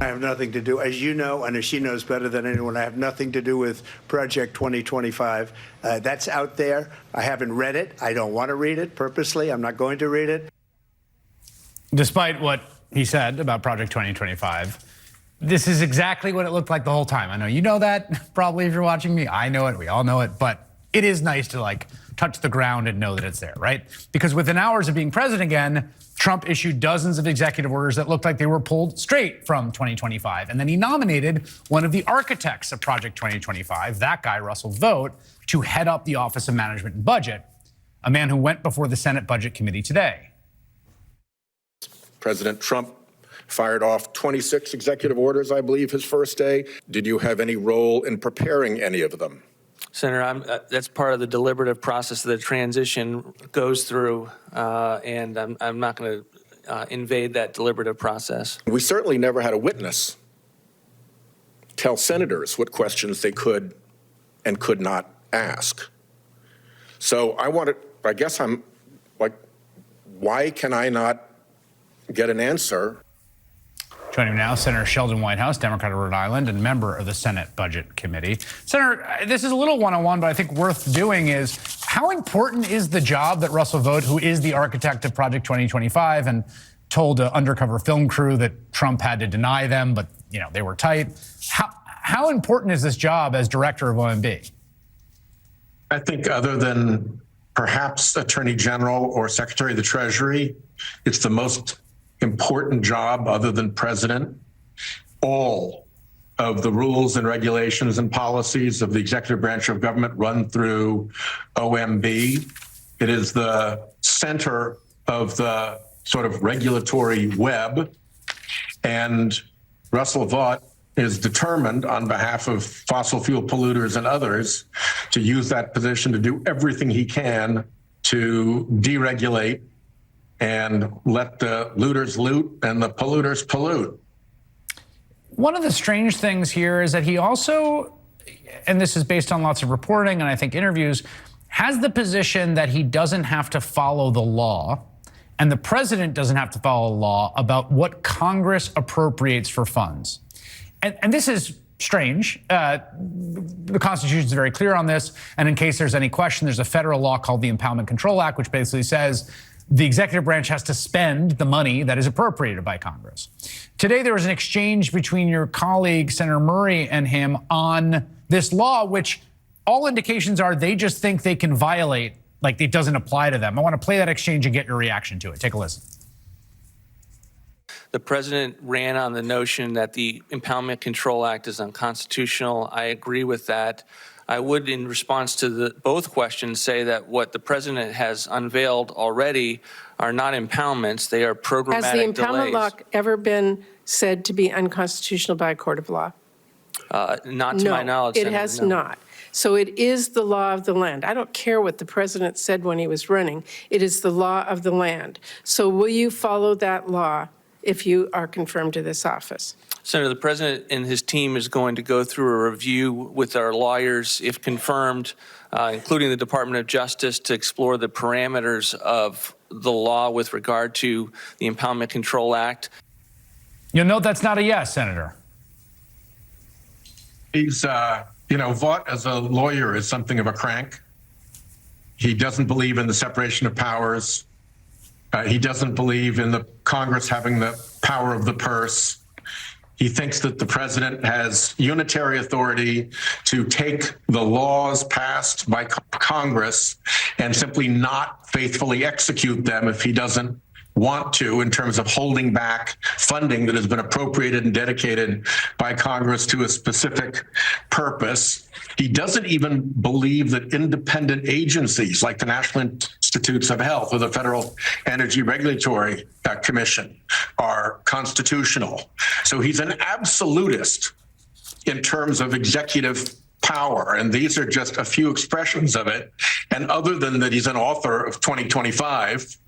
I have nothing to do, as you know, and as she knows better than anyone, I have nothing to do with Project 2025. That's out there. I haven't read it. I don't want to read it purposely. I'm not going to read it. Despite what he said about Project 2025, this is exactly what it looked like the whole time. I know you know that, probably, if you're watching me. I know it. We all know it. But it is nice to, like, touch the ground and know that it's there, right? Because within hours of being president again, Trump issued dozens of executive orders that looked like they were pulled straight from 2025. And then he nominated one of the architects of Project 2025, that guy, Russ Vought, to head up the Office of Management and Budget, a man who went before the Senate Budget Committee today. President Trump fired off 26 executive orders, I believe, his first day. Did you have any role in preparing any of them? Senator, that's part of the deliberative process that the transition goes through, and I'm not going to invade that deliberative process. We certainly never had a witness tell senators what questions they could and could not ask. So I guess I'm like, why can I not get an answer? Joining me now, Senator Sheldon Whitehouse, Democrat of Rhode Island and member of the Senate Budget Committee. Senator, this is a little one-on-one, but I think worth doing is, how important is the job that Russ Vought, who is the architect of Project 2025 and told an undercover film crew that Trump had to deny them, but they were tight. How important is this job as director of OMB? I think other than perhaps Attorney General or Secretary of the Treasury, it's the most important job other than president. All of the rules and regulations and policies of the executive branch of government run through OMB. It is the center of the sort of regulatory web. And Russ Vought is determined on behalf of fossil fuel polluters and others to use that position to do everything he can to deregulate and let the looters loot and the polluters pollute. One of the strange things here is that he also, and this is based on lots of reporting and I think interviews, has the position that he doesn't have to follow the law and the president doesn't have to follow the law about what Congress appropriates for funds. And this is strange. The Constitution is very clear on this. And in case there's any question, there's a federal law called the Impoundment Control Act, which basically says the executive branch has to spend the money that is appropriated by Congress. Today, there was an exchange between your colleague, Senator Murray, and him on this law, which all indications are they just think they can violate, like it doesn't apply to them. I want to play that exchange and get your reaction to it. Take a listen. The president ran on the notion that the Impoundment Control Act is unconstitutional. I agree with that. I would, in response to both questions, say that what the president has unveiled already are not impoundments. They are programmatic delays. Has the impoundment law ever been said to be unconstitutional by a court of law? Not to my knowledge. No, it has not. So it is the law of the land. I don't care what the president said when he was running. It is the law of the land. So will you follow that law if you are confirmed to this office? Senator, the president and his team is going to go through a review with our lawyers, if confirmed, including the Department of Justice, to explore the parameters of the law with regard to the Impoundment Control Act. You'll note that's not a yes, Senator. He's, Vought as a lawyer is something of a crank. He doesn't believe in the separation of powers. He doesn't believe in the Congress having the power of the purse. He thinks that the president has unitary authority to take the laws passed by Congress and simply not faithfully execute them if he doesn't want to, in terms of holding back funding that has been appropriated and dedicated by Congress to a specific purpose. He doesn't even believe that independent agencies like the National Institutes of Health or the Federal Energy Regulatory Commission are constitutional. So he's an absolutist in terms of executive power, and these are just a few expressions of it. And other than that, he's an author of 2025.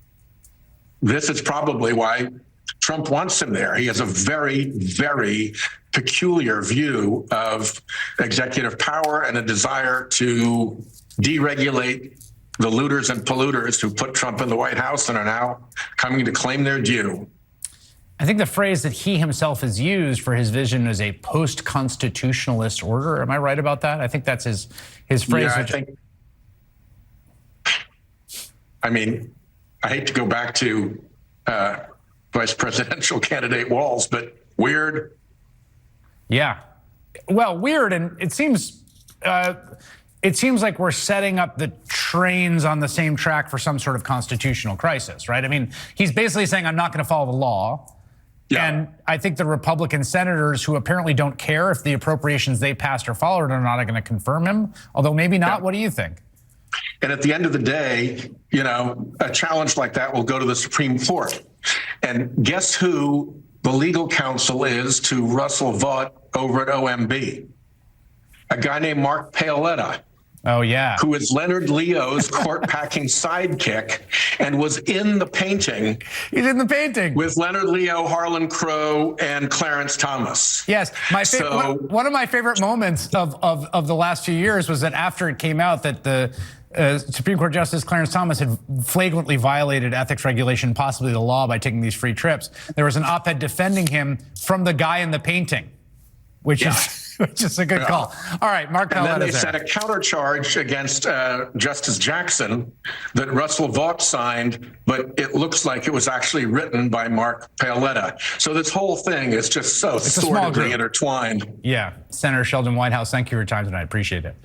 This is probably why Trump wants him there. He has a very, very peculiar view of executive power and a desire to deregulate the looters and polluters who put Trump in the White House and are now coming to claim their due. I think the phrase that he himself has used for his vision is a post-constitutionalist order. Am I right about that? I think that's his phrase. Yeah, I mean, I hate to go back to vice presidential candidate Walz, but weird. Yeah. Well, weird, and it seems like we're setting up the trains on the same track for some sort of constitutional crisis, right? I mean, he's basically saying, I'm not going to follow the law. Yeah. And I think the Republican senators who apparently don't care if the appropriations they passed are followed or not are going to confirm him, although maybe not. Yeah. What do you think? And at the end of the day, you know, a challenge like that will go to the Supreme Court. And guess who the legal counsel is to Russell Vought over at OMB? A guy named Mark Paoletta. Oh, yeah. Who is Leonard Leo's court-packing sidekick and was in the painting. He's in the painting. With Leonard Leo, Harlan Crow, and Clarence Thomas. Yes. One of my favorite moments of the last few years was that after it came out that the Supreme Court Justice Clarence Thomas had flagrantly violated ethics regulation, possibly the law, by taking these free trips, there was an op-ed defending him from the guy in the painting, which is a good call. All right, Mark Paoletta. And then they set a countercharge against Justice Jackson that Russell Vought signed, but it looks like it was actually written by Mark Paoletta. So this whole thing is just so sordidly intertwined. Yeah. Senator Sheldon Whitehouse, thank you for your time tonight. Appreciate it.